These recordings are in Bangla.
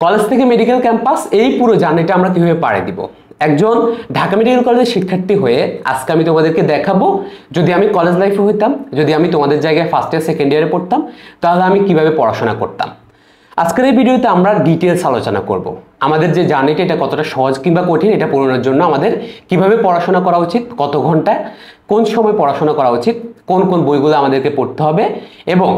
কলেজ থেকে মেডিকেল ক্যাম্পাস এই পুরো জার্নিটা আমরা কিভাবে পাড়ি দিব। একজন ঢাকা মেডিকেল কলেজের শিক্ষার্থী হয়ে আজকে আমি তোমাদেরকে দেখাবো, যদি আমি কলেজ লাইফে হইতাম, যদি আমি তোমাদের জায়গায় ফার্স্ট ইয়ার সেকেন্ড ইয়ারে পড়তাম, তাহলে আমি কিভাবে পড়াশোনা করতাম। আজকের এই ভিডিওতে আমরা ডিটেলস আলোচনা করব আমাদের যে জার্নিটা এটা কতটা সহজ কিংবা কঠিন, এটা পূরণের জন্য আমাদের কিভাবে পড়াশোনা করা উচিত, কত ঘন্টা কোন সময় পড়াশোনা করা উচিত, কোন কোন বইগুলো আমাদেরকে পড়তে হবে এবং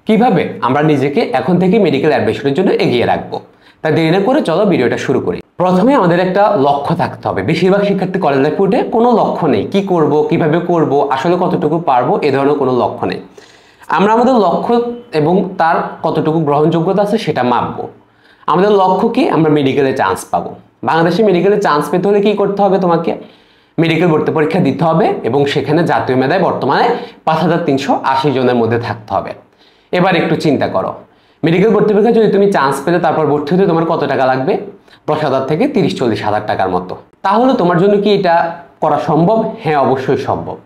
কিভাবে আমরা নিজেকে এখন থেকে মেডিকেল অ্যাডমিশনের জন্য এগিয়ে রাখবো। তাই দেরি না করে চলো ভিডিওটা শুরু করি। প্রথমে আমাদের একটা লক্ষ্য থাকতে হবে। বেশিরভাগ শিক্ষার্থী কলেজ লাইফে উঠে কোনো লক্ষ্য নেই, কি করব, কিভাবে করব, আসলে কতটুকু পারবো, এ ধরনের কোনো লক্ষ্য নেই। আমরা আমাদের লক্ষ্য এবং তার কতটুকু গ্রহণযোগ্যতা আছে সেটা মাপবো। আমাদের লক্ষ্য কি, আমরা মেডিকেলে চান্স পাবো। বাংলাদেশে মেডিকেলে চান্স পেতে হলে কি করতে হবে, তোমাকে মেডিকেল ভর্তি পরীক্ষা দিতে হবে এবং সেখানে জাতীয় মেধায় বর্তমানে 5380 জনের মধ্যে থাকতে হবে। এবার একটু চিন্তা করো, মেডিকেল ভর্তি পরীক্ষা যদি তুমি চান্স পেতে তারপর ভর্তি হতে তোমার কত টাকা লাগবে? 10,000 থেকে 30-40,000 টাকার মতো। তাহলে তোমার জন্য কি এটা করা সম্ভব? হ্যাঁ, অবশ্যই সম্ভব।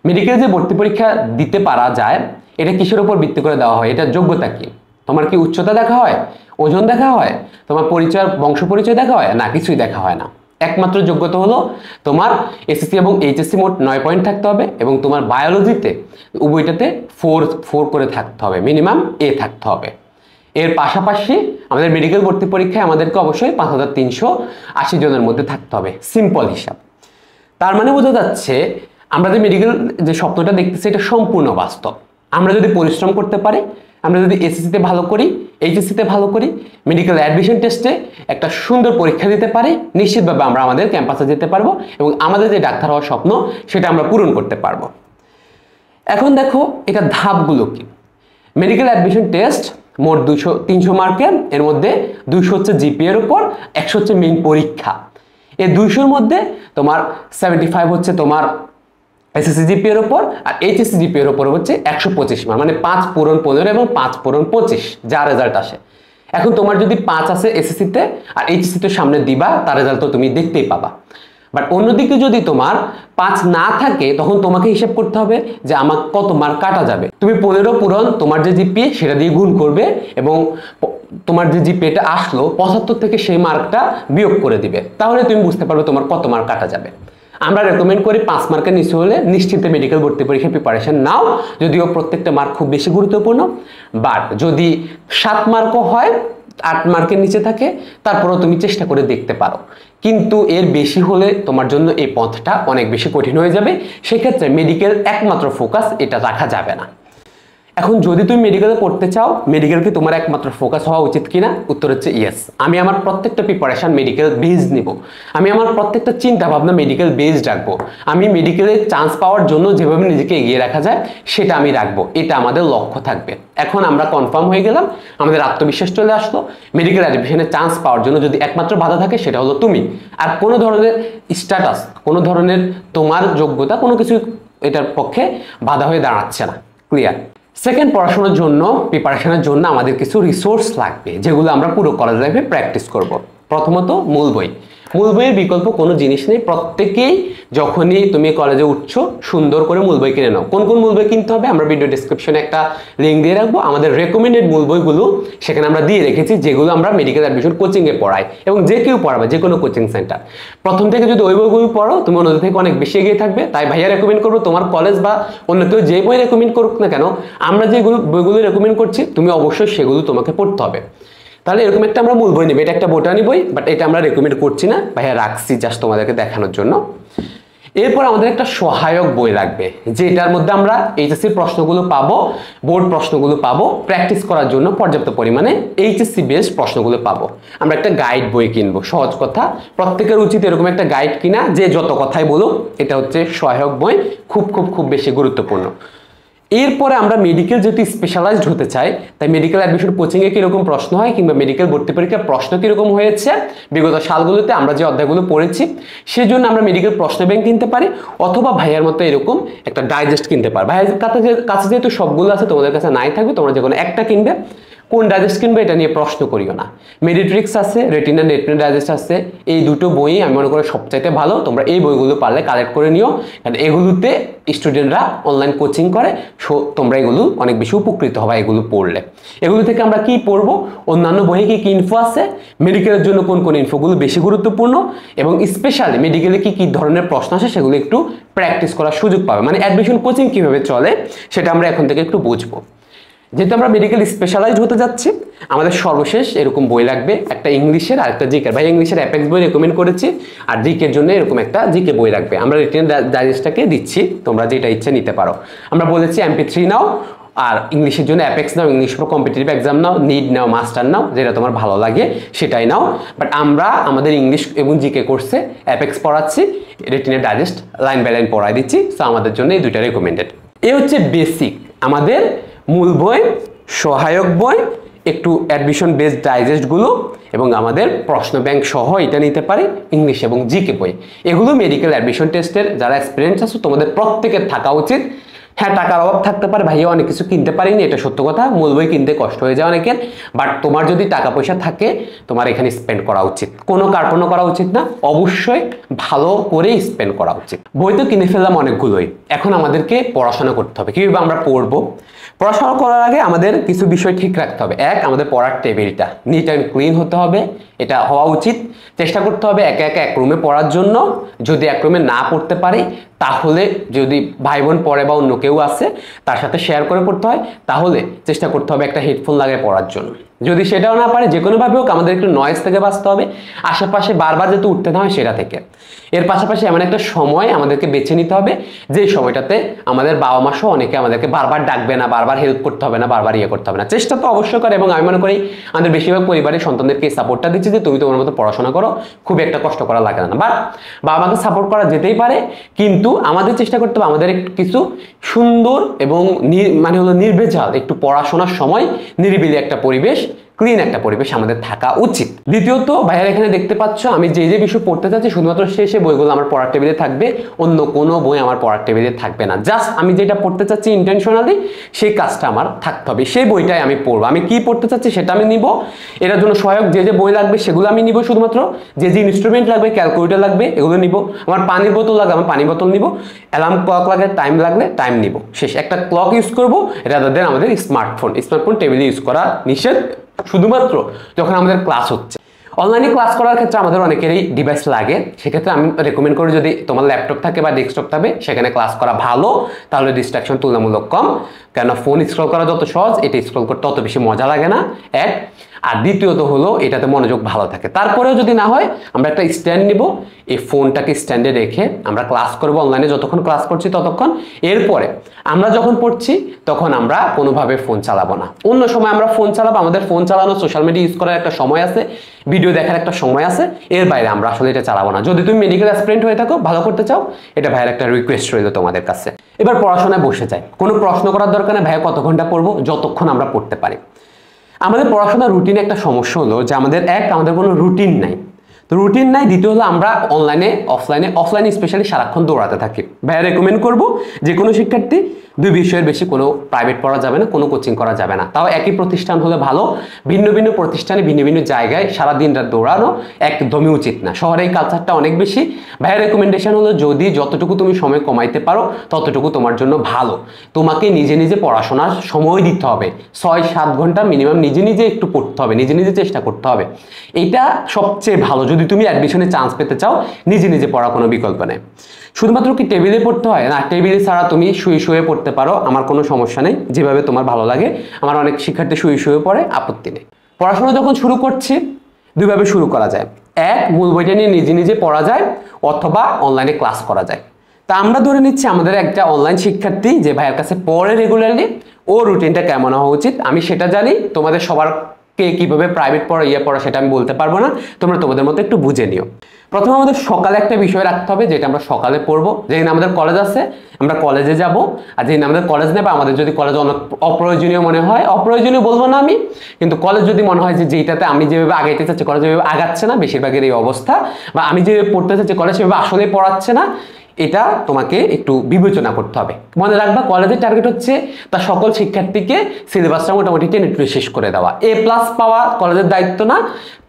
মেডিকেল যে ভর্তি পরীক্ষা দিতে পারা যায়, এটা কিসের উপর ভিত্তি করে দেওয়া হয়? এটা যোগ্যতা কি? তোমার কি উচ্চতা দেখা হয়, ওজন দেখা হয়, তোমার পরিচয়, বংশ পরিচয় দেখা হয়? না, কিছুই দেখা হয় না। একমাত্র যোগ্যতা হলো তোমার এসএসসি এবং এইচএসসি মোট 9 পয়েন্ট থাকতে হবে এবং তোমার বায়োলজিতে উভয়টাতে 4 করে থাকতে হবে, মিনিমাম এ থাকতে হবে। এর পাশাপাশি আমাদের মেডিকেল ভর্তি পরীক্ষায় আমাদেরকে অবশ্যই 5380 জনের মধ্যে থাকতে হবে, সিম্পল হিসাব। তার মানে বোঝা যাচ্ছে আমরা যে মেডিকেল যে স্বপ্নটা দেখতেছি এটা সম্পূর্ণ বাস্তব। আমরা যদি পরিশ্রম করতে পারি, আমরা যদি এসএসসিতে ভালো করি, এইচএসসিতে ভালো করি, মেডিকেল অ্যাডমিশন টেস্টে একটা সুন্দর পরীক্ষা দিতে পারি, নিশ্চিতভাবে আমরা আমাদের ক্যাম্পাসে যেতে পারবো এবং আমাদের যে ডাক্তার হওয়ার স্বপ্ন সেটা আমরা পূরণ করতে পারবো। এখন দেখো এটা ধাপগুলো কি। মেডিকেল অ্যাডমিশন টেস্ট মোট 300 মার্কের, এর মধ্যে 200 হচ্ছে জিপিএ এর উপর, 100 হচ্ছে মেইন পরীক্ষা। এই 200-র মধ্যে তোমার 75 হচ্ছে তোমার এসএসসি জিপিএ এর উপর, আর এইচএসসি জিপিএ এর উপর হচ্ছে 125 মার্ক, মানে 5 পূরণ 15 এবং 5 পূরণ 25 যা রেজাল্ট আসে। এখন তোমার যদি 5 আছে এসএসসিতে আর এইচএসসিতে সামনে দিবা, তার রেজাল্ট তো তুমি দেখতেই পাবা। বাট অন্যদিকে যদি তোমার 5 না থাকে, তখন তোমাকে হিসাব করতে হবে যে আমার কত মার্ক কাটা যাবে। তুমি 15 পূরণ তোমার যে জিপিএ সেটা দিয়ে গুণ করবে এবং তোমার যে জিপিএটা আসলো 75 থেকে সেই মার্কটা বিয়োগ করে দিবে, তাহলে তুমি বুঝতে পারবে তোমার কত মার্ক কাটা যাবে। আমরা রেকমেন্ড করি 5 মার্কের নিচে হলে নিশ্চিন্তে মেডিকেল ভর্তি পরীক্ষা প্রিপারেশন নাও, যদিও প্রত্যেকটা মার্ক খুব বেশি গুরুত্বপূর্ণ। বাট যদি 7 মার্কও হয়, 8 মার্কের নিচে থাকে, তারপরেও তুমি চেষ্টা করে দেখতে পারো। কিন্তু এর বেশি হলে তোমার জন্য এই পথটা অনেক বেশি কঠিন হয়ে যাবে। সেক্ষেত্রে মেডিকেল একমাত্র ফোকাস এটা রাখা যাবে না। এখন যদি তুমি মেডিকেলে পড়তে চাও, মেডিকেল কি তোমার একমাত্র ফোকাস হওয়া উচিত কিনা? উত্তর হচ্ছে ইয়েস। আমি আমার প্রত্যেকটা প্রিপারেশন মেডিকেল বেসড নিব, আমি আমার প্রত্যেকটা চিন্তা ভাবনা মেডিকেল বেসড রাখবো। আমি মেডিকেলে চান্স পাওয়ার জন্য যেভাবে নিজেকে এগিয়ে রাখা যায় সেটা আমি রাখবো, এটা আমাদের লক্ষ্য থাকবে। এখন আমরা কনফার্ম হয়ে গেলাম, আমাদের আত্মবিশ্বাস চলে আসলো। মেডিকেল অ্যাডমিশনে চান্স পাওয়ার জন্য যদি একমাত্র বাধা থাকে সেটা হলো তুমি, আর কোনো ধরনের স্ট্যাটাস, কোনো ধরনের তোমার যোগ্যতা, কোনো কিছু এটার পক্ষে বাধা হয়ে দাঁড়াচ্ছে না। ক্লিয়ার? সেকেন্ড, পড়াশোনার জন্য, প্রিপারেশনের জন্য আমাদের কিছু রিসোর্স লাগবে যেগুলো আমরা পুরো কলেজ লাইফে প্র্যাকটিস করব। প্রথমত মূল বই। মূল বইয়ের বিকল্প কোনো জিনিস নেই। প্রত্যেকেই যখনই তুমি কলেজে উঠছো সুন্দর করে মূল বই কিনে নাও। কোন কোন মূল বই কিনতে হবে আমরা ভিডিও ডেসক্রিপশনে একটা লিঙ্ক দিয়ে রাখবো। আমাদের রেকমেন্ডেড মূল বইগুলো সেখানে আমরা দিয়ে রেখেছি, যেগুলো আমরা মেডিকেল অ্যাডমিশন কোচিংয়ে পড়াই এবং যে কেউ পড়াবে, যে কোনো কোচিং সেন্টার। প্রথম থেকে যদি ওই বইগুলো পড়ো, তুমি অন্যদের থেকে অনেক বেশি এগিয়ে থাকবে। তাই ভাইয়া রেকমেন্ড করবো তোমার কলেজ বা অন্য কেউ যে বই রেকমেন্ড করুক না কেন, আমরা যেগুলো বইগুলো রেকমেন্ড করছি তুমি অবশ্যই সেগুলো তোমাকে পড়তে হবে। তাহলে এরকম একটা আমরা মূল বই নেব। এটা একটা বোটানি বই, বাট এটা আমরা রেকমেন্ড করছি না, ভাইয়া রাখছি জাস্ট তোমাদেরকে দেখানোর জন্য। এরপর আমাদের একটা সহায়ক বই লাগবে, যেটার মধ্যে আমরা এইচএসসির প্রশ্নগুলো পাবো, বোর্ড প্রশ্নগুলো পাবো, প্র্যাকটিস করার জন্য পর্যাপ্ত পরিমাণে এইচএসসি বেসড প্রশ্নগুলো পাবো। আমরা একটা গাইড বই কিনবো। সহজ কথা, প্রত্যেকের উচিত এরকম একটা গাইড কিনা, যে যত কথাই বলুক এটা হচ্ছে সহায়ক বই, খুব খুব খুব বেশি গুরুত্বপূর্ণ। এরপরে আমরা মেডিকেল যেহেতু স্পেশালাইজড হতে চাই, তাই মেডিকেল অ্যাডমিশন কোচিংয়ে কীরকম প্রশ্ন হয় কিংবা মেডিকেল ভর্তি পরীক্ষার প্রশ্ন কীরকম হয়েছে বিগত সালগুলোতে আমরা যে অধ্যায়গুলো পড়েছি, সেজন্য আমরা মেডিকেল প্রশ্ন ব্যাংক কিনতে পারি, অথবা ভাইয়ার মতো এরকম একটা ডাইজেস্ট কিনতে পারি। ভাইয়ের কাছে যেহেতু সবগুলো আছে, তোমাদের কাছে নাই থাকবে, তোমরা যে কোনো একটা কিনবে। কোন ডাইজেস্ট কিনবে এটা নিয়ে প্রশ্ন করিও না। মেডিট্রিক্স আছে, রেটিনা নেটপ্রিন্ট ডাইজেস্ট আছে, এই দুটো বই আমি মনে করি সবচাইতে ভালো। তোমরা এই বইগুলো পারলে কালেক্ট করে নিও, কারণ এগুলোতে স্টুডেন্টরা অনলাইন কোচিং করে, সো তোমরা এগুলো অনেক বেশি উপকৃত হবে এগুলো পড়লে। এগুলো থেকে আমরা কি পড়বো, অন্যান্য বইয়ে কি কি ইনফো আছে, মেডিকেলের জন্য কোন কোন ইনফোগুলো বেশি গুরুত্বপূর্ণ, এবং স্পেশালি মেডিকেলে কি কি ধরনের প্রশ্ন আসে সেগুলো একটু প্র্যাকটিস করার সুযোগ পাবে। মানে অ্যাডমিশন কোচিং কিভাবে চলে সেটা আমরা এখন থেকে একটু বুঝবো। যেহেতু আমরা মেডিকেল স্পেশালাইজড হতে যাচ্ছি, আমাদের সর্বশেষ এরকম বই লাগবে, একটা ইংলিশের আর একটা জিকের। ভাই ইংলিশের অ্যাপেক্স বই রেকমেন্ড করেছি, আর জিকের জন্য এরকম একটা জিকে বই লাগবে। আমরা রিটেন ডাইজেস্টটাকে দিচ্ছি, তোমরা যেটা ইচ্ছে নিতে পারো। আমরা বলেছি MP3 নাও, আর ইংলিশের জন্য অ্যাপেক্স নাও, ইংলিশ ফর কম্পিটিটিভ এক্সাম নাও, নিড নাও, মাস্টার নাও, যেটা তোমার ভালো লাগে সেটাই নাও। বাট আমরা আমাদের ইংলিশ এবং জিকে কোর্সে অ্যাপেক্স পড়াচ্ছি, রিটেনের ডাইজেস্ট লাইন বাই লাইন পড়াই দিচ্ছি, সো আমাদের জন্য এই দুইটা রেকমেন্ডেড। এই হচ্ছে বেসিক আমাদের মূল বই, সহায়ক বই, একটু অ্যাডমিশন বেসড ডাইজেস্টগুলো, এবং আমাদের প্রশ্ন ব্যাংক সহ এটা নিতে পারি ইংলিশ এবং জিকে বই। এগুলো মেডিকেল অ্যাডমিশন টেস্টের যারা এক্সপিরিয়েন্স আছে তোমাদের প্রত্যেকের থাকা উচিত। হ্যাঁ, টাকার অভাব থাকতে পারে, ভাইয়া অনেক কিছু কিনতে পারিনি, এটা সত্য কথা, মূল বই কিনতে কষ্ট হয়ে যায় অনেকের, বাট তোমার যদি টাকা পয়সা থাকে তোমার এখানে স্পেন্ড করা উচিত, কোনো কার্পণও করা উচিত না, অবশ্যই ভালো করে স্পেন্ড করা উচিত। বই তো কিনে ফেললাম অনেকগুলোই, এখন আমাদেরকে পড়াশোনা করতে হবে। কীভাবে আমরা পড়বো? পড়াশোনা করার আগে আমাদের কিছু বিষয় ঠিক রাখতে হবে। এক, আমাদের পড়ার টেবিলটা নিট অ্যান্ড ক্লিন হতে হবে, এটা হওয়া উচিত। চেষ্টা করতে হবে একা একা এক রুমে পড়ার জন্য, যদি এক রুমে না পড়তে পারি তাহলে যদি ভাই বোন পড়ে বা অন্য কেউ আছে তার সাথে শেয়ার করে পড়তে হয়, তাহলে চেষ্টা করতে হবে একটা হেডফোন লাগিয়ে পড়ার জন্য। যদি সেটাও না পারে, যে কোনোভাবে হোক আমাদের একটু নয়েজ থেকে বাঁচতে হবে, আশেপাশে বারবার যেহেতু উঠতে না হয় সেটা থেকে। এর পাশাপাশি এমন একটা সময় আমাদেরকে বেছে নিতে হবে যে সময়টাতে আমাদের বাবা মা সহ অনেকে আমাদেরকে বারবার ডাকবে না, বারবার হেল্প করতে হবে না, বারবার ইয়ে করতে হবে না। চেষ্টা তো অবশ্যই করে, এবং আমি মনে করি আমাদের বেশিরভাগ পরিবারের সন্তানদেরকে সাপোর্টটা দিচ্ছে যে তুমি তোমার মতো পড়াশোনা করো, খুব একটা কষ্ট করা লাগে না। বাট বাবা মাকে সাপোর্ট করা যেতেই পারে, কিন্তু আমাদের চেষ্টা করতে হবে আমাদের একটু কিছু সুন্দর এবং মানে হলো নির্ভেজাল একটু পড়াশোনার সময় নিরিবিলি একটা পরিবেশ, ক্লিন একটা পরিবেশ আমাদের থাকা উচিত। দ্বিতীয়ত, ভাইয়ার এখানে দেখতে পাচ্ছ আমি যে যে বিষয় পড়তে চাচ্ছি শুধুমাত্র সেই বইগুলো আমার পড়ার টেবিলে থাকবে, অন্য কোনো বই আমার পড়ার টেবিলে থাকবে না। জাস্ট আমি যেটা পড়তে চাচ্ছি ইন্টেনশনালি সেই কাজটা আমার থাকতে হবে, সেই বইটাই আমি পড়বো। আমি কি পড়তে চাচ্ছি সেটা আমি নিব, এটার জন্য সহায়ক যে যে বই লাগবে সেগুলো আমি নিব শুধুমাত্র, যে যে ইনস্ট্রুমেন্ট লাগবে, ক্যালকুলেটর লাগবে এগুলো নিব, আমার পানির বোতল লাগবে আমি পানি বোতল নিব, অ্যালার্ম ক্লক লাগে, টাইম লাগলে টাইম নিব, শেষ। একটা ক্লক ইউজ করবো, রাদার দেন আমাদের স্মার্টফোন টেবিলে ইউজ করা নিষেধ, শুধুমাত্র যখন আমাদের ক্লাস হচ্ছে। অনলাইনে ক্লাস করার ক্ষেত্রে আমাদের অনেকেরই ডিভাইস লাগে, সেক্ষেত্রে আমি রেকমেন্ড করি যদি তোমার ল্যাপটপ থাকে বা ডেস্কটপ থাকে সেখানে ক্লাস করা ভালো, তাহলে ডিস্ট্রাকশন তুলনামূলক কম। কেন ফোন স্ক্রল করা যত সহজ, এটা স্ক্রল করতে তত বেশি মজা লাগে না, এক। আর দ্বিতীয়ত হলো এটাতে মনোযোগ ভালো থাকে। তারপরেও যদি না হয় আমরা একটা স্ট্যান্ড নিব, এই ফোনটাকে স্ট্যান্ডে রেখে আমরা ক্লাস করব অনলাইনে, যতক্ষণ ক্লাস করছি ততক্ষণ। এরপরে আমরা যখন পড়ছি তখন আমরা কোনোভাবে ফোন চালাবো না, অন্য সময় আমরা ফোন চালাবো। আমাদের ফোন চালানো, সোশ্যাল মিডিয়া ইউজ করার একটা সময় আছে, ভিডিও দেখার একটা সময় আছে, এর বাইরে আমরা আসলে এটা চালাবো না। যদি তুমি মেডিকেল অ্যাসপিরেন্ট হয়ে থাকো, ভালো করতে চাও, এটা ভাইয়ের একটা রিকোয়েস্ট রইল তোমাদের কাছে। এবার পড়াশোনায় বসে যাই, কোনো প্রশ্ন করার দরকার নেই ভাইয়া কত ঘন্টা পড়বো, যতক্ষণ আমরা পড়তে পারি। আমাদের পড়াশোনার রুটিনে একটা সমস্যা হলো যে আমাদের আমাদের কোনো রুটিন নাই। তো রুটিন নাই, দ্বিতীয় হলো আমরা অনলাইনে অফলাইনে স্পেশালি সারাক্ষণ দৌড়াতে থাকি। ভাইয়া রেকমেন্ড করবো যে কোনো শিক্ষার্থী 2 বিষয়ের বেশি কোনো প্রাইভেট পড়া যাবে না, কোনো কোচিং করা যাবে না, তাও একই প্রতিষ্ঠান হলে ভালো। ভিন্ন ভিন্ন প্রতিষ্ঠানে ভিন্ন ভিন্ন জায়গায় সারাদিন রাত দৌড়ানো একদমই উচিত না, শহরে এই কালচারটা অনেক বেশি। ভাইয়ের রেকমেন্ডেশন হলো যদি যতটুকু তুমি সময় কমাইতে পারো ততটুকু তোমার জন্য ভালো। তোমাকে নিজে নিজে পড়াশোনার সময় দিতে হবে, 6-7 ঘন্টা মিনিমাম নিজে নিজে একটু পড়তে হবে, নিজে নিজে চেষ্টা করতে হবে, এটা সবচেয়ে ভালো যদি তুমি অ্যাডমিশনে চান্স পেতে চাও। নিজে নিজে পড়া কোনো বিকল্প নেই। শুধুমাত্র কি টেবিলে পড়তে হয় না, টেবিলে ছাড়া তুমি শুয়ে শুয়ে পড়তে পারো, আমার কোনো সমস্যা নেই, যেভাবে তোমার ভালো লাগে। আমার অনেক শিক্ষার্থী শুয়ে শুয়ে পড়ে, আপত্তি নেই। পড়াশোনা যখন শুরু করছি 2 ভাবে শুরু করা যায়, এক, মূল বইটা নিয়ে নিজে নিজে পড়া যায়, অথবা অনলাইনে ক্লাস করা যায়। তা আমরা ধরে নিচ্ছি আমাদের একটা অনলাইন শিক্ষার্থী যে ভাইয়ের কাছে পড়ে রেগুলারলি, ও রুটিনটা কেমন হওয়া উচিত আমি সেটা জানি। তোমাদের সবার কে কিভাবে প্রাইভেট পড়া পড়া সেটা আমি বলতে পারবো না, তোমরা তোমাদের মতো একটু বুঝে নিও। প্রথমে আমাদের সকালে একটা বিষয় রাখতে হবে যেটা আমরা সকালে পড়বো। যেদিন আমাদের কলেজ আছে আমরা কলেজে যাব, আর যেদিন আমাদের কলেজ নেই বা আমাদের যদি কলেজ অনেক অপ্রয়োজনীয় মনে হয়, অপ্রয়োজনীয় বলবো না আমি, কিন্তু কলেজ যদি মনে হয় যে যেটাতে আমি যেভাবে আগাইতে চাচ্ছি কলেজ যেভাবে আগাচ্ছে না, বেশিরভাগের এই অবস্থা, বা আমি যেভাবে পড়তে চাচ্ছি কলেজ সেভাবে আসলে পড়াচ্ছে না, এটা তোমাকে একটু বিবেচনা করতে হবে। মনে রাখবা কলেজের টার্গেট হচ্ছে তার সকল শিক্ষার্থীকে সিলেবাসটা মোটামুটি টেনে টুনে শেষ করে দেওয়া। এ প্লাস পাওয়া কলেজের দায়িত্ব না,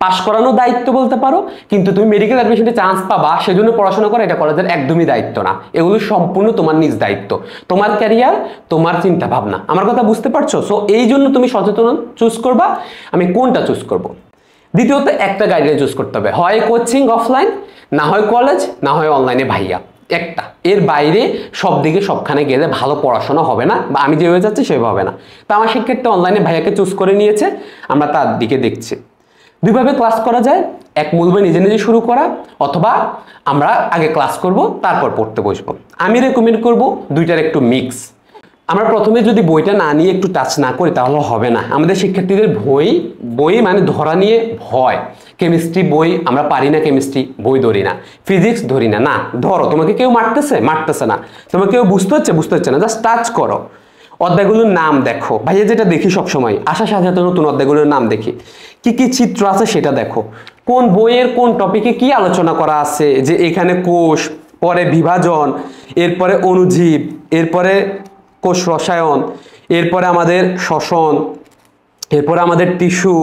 পাশ করানোর দায়িত্ব বলতে পারো, কিন্তু তুমি মেডিকেল অ্যাডমিশনে চান্স পাবা সেজন্য পড়াশোনা করা এটা কলেজের একদমই দায়িত্ব না। এগুলো সম্পূর্ণ তোমার নিজ দায়িত্ব, তোমার ক্যারিয়ার, তোমার চিন্তা ভাবনা। আমার কথা বুঝতে পারছো? সো এই জন্য তুমি সচেতন চুজ করবা আমি কোনটা চুজ করব। দ্বিতীয়ত একটা গাইডলাইন চুজ করতে হবে, হয় কোচিং অফলাইন, না হয় কলেজ, না হয় অনলাইনে ভাইয়া, একটা। এর বাইরে সব দিকে সবখানে গেলে ভালো পড়াশোনা হবে না, বা আমি যেভাবে যাচ্ছি সেভাবে হবে না। তো আমার শিক্ষার্থী অনলাইনে ভাইয়াকে চুজ করে নিয়েছে, আমরা তার দিকে দেখছি। দুইভাবে ক্লাস করা যায়, এক মূলবে নিজে নিজে শুরু করা, অথবা আমরা আগে ক্লাস করব তারপর পড়তে বসবো। আমি রেকমেন্ড করব দুইটার একটু মিক্স। আমরা প্রথমে যদি বইটা না নিয়ে একটু টাচ না করি তাহলে হবে না। আমাদের শিক্ষার্থীদের বই মানে ধরা নিয়ে ভয়। কেমিস্ট্রি বই আমরা পারি না, কেমিস্ট্রি বই ধরি না, ফিজিক্স ধরি না। না ধরো, তোমাকে কেউ মারতেছে না, তোমাকে কেউ বুঝতে হচ্ছে না, জাস্ট টাচ করো, অধ্যায়গুলোর নাম দেখো। ভাইয়া যেটা দেখি সবসময়, আসার সাথে সাথে নতুন অধ্যায়গুলোর নাম দেখি, কি কি চিত্র আছে সেটা দেখো, কোন বইয়ের কোন টপিকে কি আলোচনা করা আছে, যে এখানে কোষ, পরে বিভাজন, এরপরে অণুজীব, এরপরে কোষ রসায়ন, এরপরে আমাদের শ্বসন, এরপরে আমাদের টিস্যু,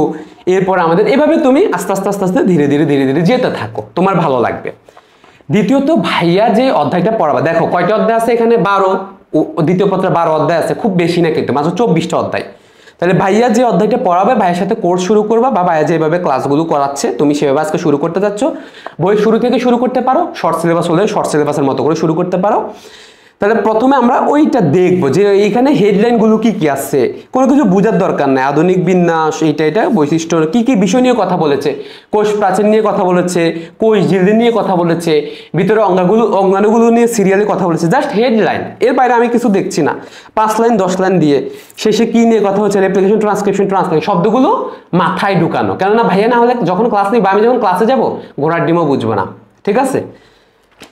এরপরে আমাদের, এভাবে তুমি আস্তে আস্তে ধীরে ধীরে যেতে থাকো, তোমার ভালো লাগবে। দ্বিতীয়ত ভাইয়া যে অধ্যায়টা পড়াবা, দেখো কয়টা অধ্যায় আছে এখানে, 12, দ্বিতীয় পত্রে 12 অধ্যায় আছে, খুব বেশি না কিন্তু, মাত্র 24টা অধ্যায়। তাহলে ভাইয়া যে অধ্যায়টা পড়াবে, ভাইয়ের সাথে কোর্স শুরু করবা, বা ভাইয়া যেভাবে ক্লাসগুলো করাচ্ছে তুমি সেভাবে আজকে শুরু করতে যাচ্ছ, বই শুরু থেকে শুরু করতে পারো, শর্ট সিলেবাস হলে শর্ট সিলেবাসের মতো করে শুরু করতে পারো। তাহলে প্রথমে আমরা ওইটা দেখবো যে এইখানে হেডলাইনগুলো কি কি আছে, কোনো কিছু বোঝার দরকার নাই, আধুনিক বিন্যাস, এটা বৈশিষ্ট্য, কি কি বিষয় নিয়ে কথা বলেছে, কোষ প্রাচীর নিয়ে কথা বলেছে, কোষ ঝিল্লি নিয়ে কথা বলেছে, ভিতরে অঙ্গাণুগুলো নিয়ে সিরিয়ালি কথা বলেছে, জাস্ট হেডলাইন। এর বাইরে আমি কিছু দেখছি না। 5 লাইন 10 লাইন দিয়ে শেষে কি নিয়ে কথা হচ্ছে, রেপ্লিকেশন, ট্রান্সক্রিপশন, শব্দগুলো মাথায় ঢুকানো। কেননা ভাইয়া না হলে যখন ক্লাস নিই বা আমি যখন ক্লাসে যাবো, ঘোড়ার ডিমও বুঝবো না। ঠিক আছে,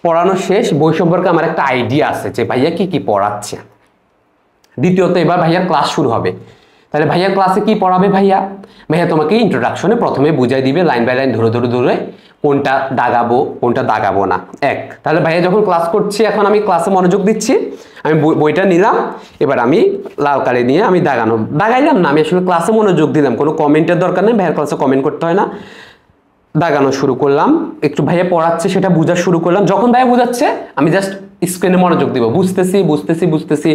পড়ানো শেষ, বই সম্পর্কে আমার একটা আইডিয়া আছে যে ভাইয়া কি কি পড়াচ্ছে। দ্বিতীয়ত এবার ভাইয়ার ক্লাস শুরু হবে। তাহলে ভাইয়ার ক্লাসে কি পড়াবে? ভাইয়া তোমাকে ইন্ট্রোডাকশনে প্রথমে বুঝাই দিবে লাইন বাই লাইন ধরে কোনটা দাগাবো না। তাহলে ভাইয়া যখন ক্লাস করছি, এখন আমি ক্লাসে মনোযোগ দিচ্ছি, আমি বইটা নিলাম, এবার আমি লাল কালি নিয়ে আমি দাগাইলাম না, আমি আসলে ক্লাসে মনোযোগ দিলাম, কোনো কমেন্টের দরকার নেই, ভাইয়ার ক্লাসে কমেন্ট করতে হয় না। দাগানো শুরু করলাম, একটু ভাইয়া পড়াচ্ছে সেটা বোঝা শুরু করলাম। যখন ভাইয়া বোঝাচ্ছে আমি জাস্ট স্ক্রিনে মনোযোগ দিব, বুঝতেছি,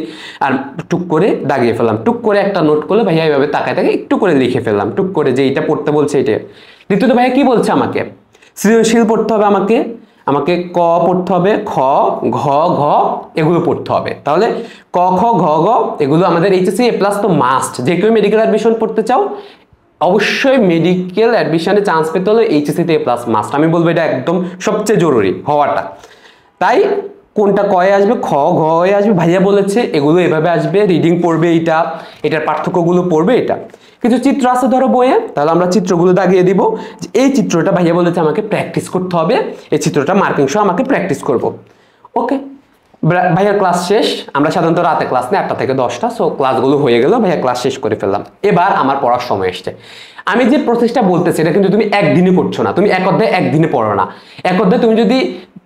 আর টুক করে দাগিয়ে ফেললাম, টুক করে একটা নোট করলে ভাইয়া এইভাবে তাকায় একটু করে লিখে ফেললাম, টুক করে যে এইটা পড়তে বলছে এটা। দ্বিতীয়ত ভাইয়া কি বলছে, আমাকে সৃজনশীল পড়তে হবে, আমাকে ক পড়তে হবে, খ, ঘ, ঘ এগুলো পড়তে হবে। তাহলে ক, খ, ঘ, ঘ এগুলো আমাদের এইচএসসি এ প্লাস তো মাস্ট। যে কেউ মেডিকেল অ্যাডমিশন পড়তে চাও, অবশ্যই মেডিকেল অ্যাডমিশনে চান্স পেতে হলে এইচএসসিতে এ প্লাস মাস্ট। আমি বলবো এটা একদম সবচেয়ে জরুরি হওয়াটা। তাই কোনটা কয়ে আসবে, খ, ঘ হয়ে আসবে, ভাইয়া বলেছে এগুলো এভাবে আসবে, রিডিং পড়বে, এটার পার্থক্যগুলো পড়বে। এটা কিছু চিত্র আছে ধরো বইয়ে, তাহলে আমরা চিত্রগুলো দাগিয়ে দিব যে এই চিত্রটা ভাইয়া বলেছে আমাকে প্র্যাকটিস করতে হবে, এই চিত্রটা মার্কিং সহ আমাকে প্র্যাকটিস করব। ওকে, ভাইয়ার ক্লাস শেষ। আমরা সাধারণত রাতে ক্লাস নেই 8টা থেকে 10টা, সো ক্লাসগুলো হয়ে গেল, ভাইয়া ক্লাস শেষ করে ফেললাম। এবার আমার পড়ার সময় এসছে। আমি যে প্রসেসটা বলতেছি এটা কিন্তু তুমি একদিনে করছো না, তুমি এক অধ্যায় একদিনে পড়ো না। এক অধ্যায় তুমি যদি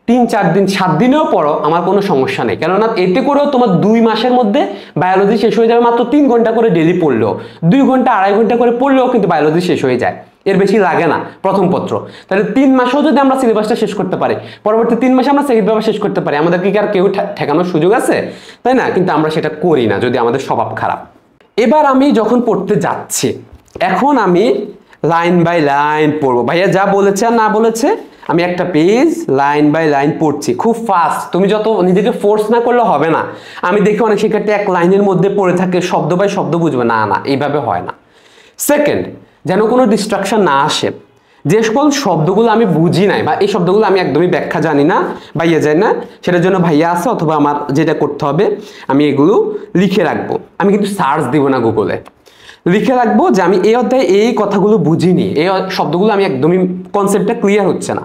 3-4 দিন 7 দিনেও পড়ো আমার কোনো সমস্যা নেই, কেননা এতে করেও তোমার 2 মাসের মধ্যে বায়োলজি শেষ হয়ে যাবে। মাত্র 3 ঘন্টা করে ডেলি পড়লেও, 2 ঘন্টা 2.5 ঘন্টা করে পড়লেও কিন্তু বায়োলজি শেষ হয়ে যায়, এর বেশি লাগে না প্রথম পত্র। তাহলে 3 মাসেও যদি আমরা সিলেবাসটা শেষ করতে পারি, পরবর্তী 3 মাসে আমরা সেকেন্ড পেপার শেষ করতে পারি, আমাদেরকে কি আর কেউ ঠেকানোর সুযোগ আছে? তাই না? কিন্তু আমরা সেটা করি না, যদি আমাদের স্বভাব খারাপ। এবার আমি যখন পড়তে যাচ্ছি, এখন আমি লাইন বাই লাইন পড়বো। ভাইয়া যা বলেছে আর না বলেছে আমি একটা পেজ লাইন বাই লাইন পড়ছি, খুব ফাস্ট। তুমি যত নিজেকে ফোর্স না করলে হবে না। আমি দেখি অনেক শিক্ষার্থী এক লাইনের মধ্যে পড়ে থাকে, শব্দ বাই শব্দ বুঝবে না, এইভাবে হয় না। সেকেন্ড, যেন কোনো ডিস্ট্রাকশন না আসে। যে সকল শব্দগুলো আমি বুঝি নাই বা এই শব্দগুলো আমি একদমই ব্যাখ্যা জানি না বা জানি না, সেটার জন্য ভাইয়া আছে, অথবা আমার যেটা করতে হবে আমি এগুলো লিখে রাখবো। আমি কিন্তু সার্চ দিব না গুগলে, লিখে রাখবো যে আমি এই অধ্যায়ে এই কথাগুলো বুঝিনি, এই শব্দগুলো আমি একদমই কনসেপ্টটা ক্লিয়ার হচ্ছে না,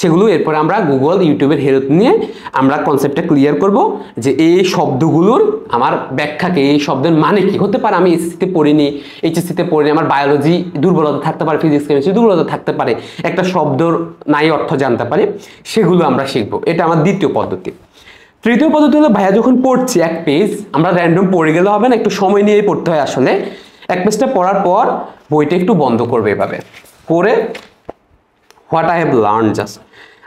সেগুলো এরপরে আমরা গুগল ইউটিউবের হেল্প নিয়ে আমরা কনসেপ্টটা ক্লিয়ার করব যে এই শব্দগুলোর আমার ব্যাখ্যাকে, এই শব্দের মানে কি হতে পারে। আমি এসএসসিতে পড়িনি, এইচএসসিতে পড়িনি, আমার বায়োলজি দুর্বলতা থাকতে পারে, ফিজিক্স কেমিস্ট্রি দুর্বলতা থাকতে পারে, একটা শব্দর নাই অর্থ জানতে পারি, সেগুলো আমরা শিখবো। এটা আমার দ্বিতীয় পদ্ধতি। তৃতীয় পদ্ধতি হলো ভাইয়া যখন পড়ছি এক পেজ, আমরা র্যান্ডম পড়ে গেলে হবে না, একটু সময় নিয়ে পড়তে হয় আসলে। এক পেজটা পড়ার পর বইটা একটু বন্ধ করবে এভাবে করে, what I have learn, just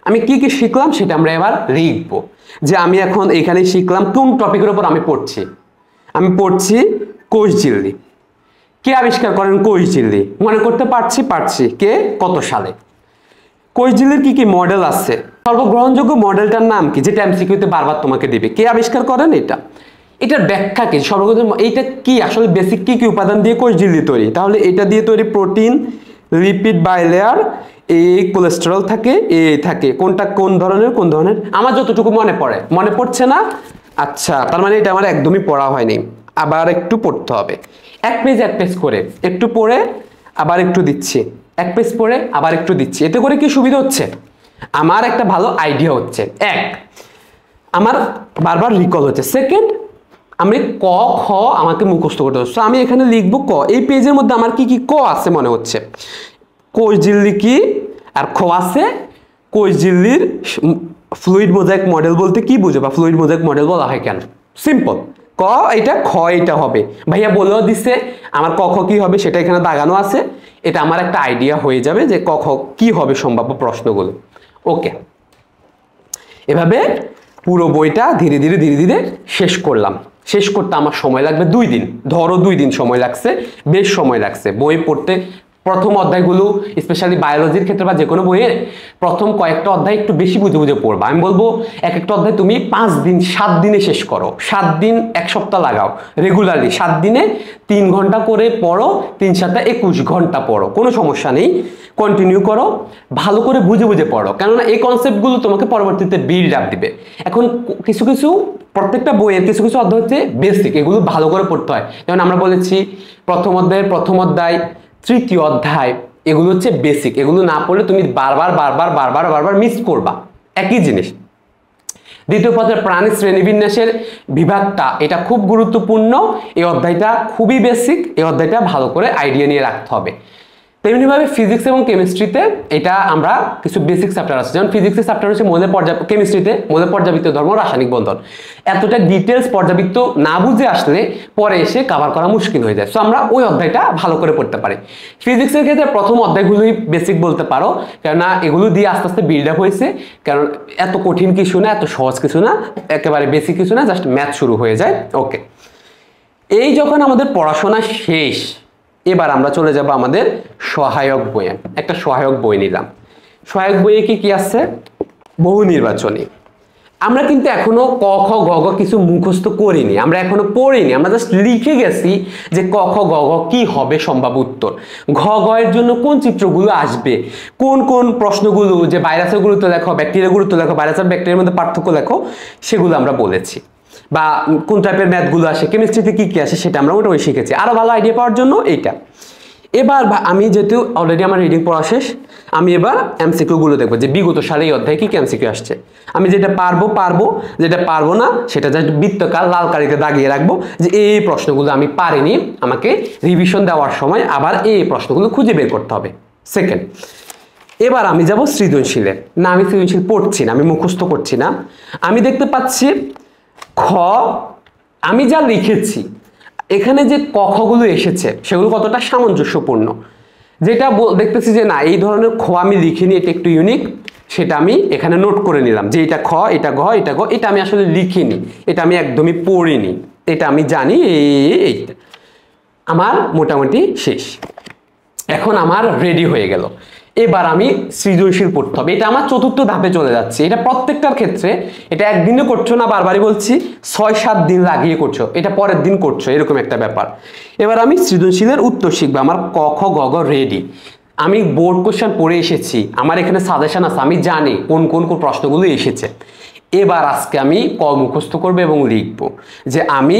আমি কি কি শিখলাম সেটা আমরা এবার লিখবো। যে আমি এখন এখানে শিখলাম কোন টপিকের উপর আমি পড়ছি কোষ ঝিল্লি। কে আবিষ্কার করেন কোষ ঝিল্লি? মনে করতে পারছি কে, কত সালে। কোষ ঝিল্লির কি কি মডেল আছে, সর্বগ্রহণযোগ্য মডেলটার নাম কি, যেটা এমসিকিউতে বারবার তোমাকে দিবে। কে আবিষ্কার করেন এটার ব্যাখ্যা কি, সর্বপ্রথম এইটা কি আসলে বেসিক কি কি উপাদান দিয়ে কোষ ঝিল্লি তৈরি, তাহলে এটা দিয়ে তৈরি প্রোটিন, লিপিড বাইলেয়ার, এই কোলেস্টেরল থাকে, থাকে কোনটা কোন ধরনের আমার যতটুকু মনে পড়ছে না। আচ্ছা, তার মানে এটা আমার একদমই পড়া হয়নি, আবার একটু পড়তে হবে। এক পেজ করে একটু পড়ে আবার একটু দিচ্ছি, এক পেজ পড়ে আবার একটু দিচ্ছি। এতে করে কি সুবিধা হচ্ছে, আমার একটা ভালো আইডিয়া হচ্ছে। আমার বারবার রিকল হচ্ছে। সেকেন্ড, আমি ক খ আমাকে মুখস্থ করতে হচ্ছে। আমি এখানে লিখবো ক, এই পেজের মধ্যে আমার কি কি ক আছে মনে হচ্ছে, কোষ ঝিল্লি কি, আর খ আছে কোষ ঝিল্লির ফ্লুইড মোজাইক মডেল বলতে কি বুঝো, বা ফ্লুইড মোজাইক মডেল বলা হয় কেন। সিম্পল, ক এটা, খ এটা হবে। ভাইয়া বলেও দিচ্ছে আমার ক খ কি হবে, সেটা এখানে দাগানো আছে। এটা আমার একটা আইডিয়া হয়ে যাবে যে ক খ কি হবে সম্ভাব্য প্রশ্নগুলো। ওকে, এভাবে পুরো বইটা ধীরে ধীরে শেষ করলাম। শেষ করতে আমার সময় লাগবে 2 দিন, ধরো 2 দিন সময় লাগছে, বেশ সময় লাগছে বই পড়তে। প্রথম অধ্যায়গুলো স্পেশালি বায়োলজির ক্ষেত্রে বা যে কোনো বইয়ের প্রথম কয়েকটা অধ্যায় একটু বেশি বুঝে পড়বা। আমি বলবো এক একটা অধ্যায় তুমি 5 দিন 7 দিনে শেষ করো। 7 দিন 1 সপ্তাহ লাগাও, রেগুলারলি 7 দিনে 3 ঘন্টা করে পড়ো, 3 7 21 ঘন্টা পড়ো, কোনো সমস্যা নেই। কন্টিনিউ করো, ভালো করে বুঝে পড়ো, কেননা এই কনসেপ্টগুলো তোমাকে পরবর্তীতে বিল্ড আপ দিবে। এখন কিছু প্রত্যেকটা বইয়ের কিছু অধ্যায় হচ্ছে বেসিক, এগুলো ভালো করে পড়তে হয়। যেমন আমরা বলেছি প্রথম অধ্যায়, তৃতীয় অধ্যায়, এগুলো হচ্ছে বেসিক। এগুলো না পড়লে তুমি বারবার মিস করবা একই জিনিস। দ্বিতীয় পত্রের প্রাণী শ্রেণীবিন্যাসের বিভাগটা, এটা খুব গুরুত্বপূর্ণ। এই অধ্যায়টা খুবই বেসিক, এই অধ্যায়টা ভালো করে আইডিয়া নিয়ে রাখতে হবে। তেমনিভাবে ফিজিক্স এবং কেমিস্ট্রিতে এটা আমরা কিছু বেসিক চ্যাপ্টার আছে, যেমন ফিজিক্সের চ্যাপ্টার হচ্ছে কেমিস্ট্রিতে মৌলের পর্যাবৃত্ত ধর্ম, রাসায়নিক বন্ধন। এতটা ডিটেলস পর্যাবৃত্ত না বুঝে আসলে পরে এসে কভার করা মুশকিল হয়ে যায়। সো আমরা ওই অধ্যায়টা ভালো করে পড়তে পারি। ফিজিক্সের ক্ষেত্রে প্রথম অধ্যায়গুলোই বেসিক বলতে পারো, কেননা এগুলো দিয়ে আস্তে আস্তে বিল্ড আপ হয়েছে। কারণ এত কঠিন কিছু না, এত সহজ কিছু না, একেবারে বেসিক কিছু না, জাস্ট ম্যাথ শুরু হয়ে যায়। ওকে, এই যখন আমাদের পড়াশোনা শেষ, এবার আমরা চলে যাব আমাদের সহায়ক বইয়ে। একটা সহায়ক বই নিলাম। সহায়ক বইয়ে কি আছে, বহু নির্বাচনী। আমরা কিন্তু এখনো ক খ গ ঘ কিছু মুখস্থ করিনি, আমরা এখনো পড়িনি, আমরা জাস্ট লিখে গেছি যে ক খ গ ঘ কি হবে সম্ভাব্য উত্তর, ঘ গ এর জন্য কোন চিত্রগুলো আসবে, কোন প্রশ্নগুলো, যে ভাইরাসের গুরুত্ব লেখো, ব্যাকটেরিয়ার গুরুত্ব লেখো, ভাইরাস আর ব্যাকটেরিয়ার মধ্যে পার্থক্য লেখো, সেগুলো আমরা বলেছি। বা কোন টাইপের ম্যাথগুলো আসে, কেমিস্ট্রিতে কি আসে সেটা আমরা মোটামুটি শিখেছি। আরো ভালো আইডিয়া পাওয়ার জন্য এইটা। এবার আমি যেহেতু অলরেডি আমার রিডিং পড়া শেষ, আমি এবার এমসিকিউ গুলো দেখবো যে বিগত সালে এই অধ্যায়ে কি এমসিকিউ আসছে। আমি যেটা পারবো, যেটা পারবো না সেটা জাস্ট বৃত্তকার লাল কালিতে দাগিয়ে রাখবো যে এই প্রশ্নগুলো আমি পারিনি, আমাকে রিভিশন দেওয়ার সময় আবার এই প্রশ্নগুলো খুঁজে বের করতে হবে। সেকেন্ড, এবার আমি যাব সৃজনশীলে। না, আমি সৃজনশীল পড়ছি না, আমি মুখস্থ করছি না। আমি দেখতে পাচ্ছি খ, আমি যা লিখেছি এখানে যে ক খ গুলো এসেছে সেগুলো কতটা সামঞ্জস্যপূর্ণ, যেটা দেখতেছি যে না এই ধরনের খ আমি লিখিনি, এটা একটু ইউনিক, সেটা আমি এখানে নোট করে নিলাম যে এটা খ, এটা ঘ, এটা গ, এটা আমি আসলে লিখিনি, এটা আমি একদমই পড়িনি, এটা আমি জানি। এইটা আমার মোটামুটি শেষ। এখন আমার রেডি হয়ে গেল, এবার আমি সৃজনশীল পড়তে হবে। এটা আমার চতুর্থ ধাপে চলে যাচ্ছে। এটা প্রত্যেকটার ক্ষেত্রে, এটা একদিনে করছো না, বারবারই বলছি, 6-7 দিন লাগিয়ে করছো, এটা পরের দিন করছো, এরকম একটা ব্যাপার। এবার আমি সৃজনশীলের উত্তর শিখবো। আমার ক খ গ ঘ রেডি, আমি বোর্ড কোশ্চেন পড়ে এসেছি, আমার এখানে সাজেশন আছে, আমি জানি কোন প্রশ্নগুলো এসেছে। এবার আজকে আমি ক মুখস্থ করবো এবং লিখবো যে আমি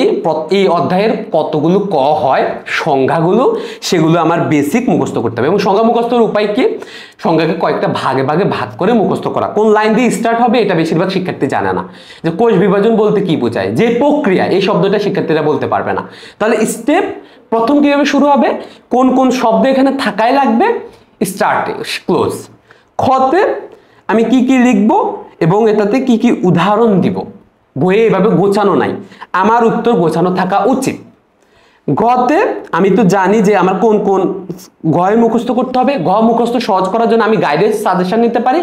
এই অধ্যায়ের কতগুলো ক হয়, সংজ্ঞাগুলো, সেগুলো আমার বেসিক মুখস্থ করতে হবে। এবং সংজ্ঞা মুখস্থের উপায় কি, সংজ্ঞাকে কয়েকটা ভাগে ভাগ করে মুখস্থ করা। কোন লাইন দিয়ে স্টার্ট হবে এটা বেশিরভাগ শিক্ষার্থী জানে না, যে কোষ বিভাজন বলতে কি বোঝায়, যে প্রক্রিয়া, এই শব্দটা শিক্ষার্থীরা বলতে পারবে না। তাহলে স্টেপ প্রথম কিভাবে শুরু হবে, কোন শব্দ এখানে থাকাই লাগবে, স্টার্ট ক্লোজ। খতে আমি কি লিখবো এবং এটাতে কি উদাহরণ দিব, বইয়ে এভাবে গোছানো নাই। আমার উত্তর গোছানো থাকা উচিত। গতে আমি তো জানি যে আমার কোন কোন গয়ে মুখস্থ করতে হবে। গ মুখস্থ সহজ করার জন্য আমি গাইডের সাজেশন নিতে পারি।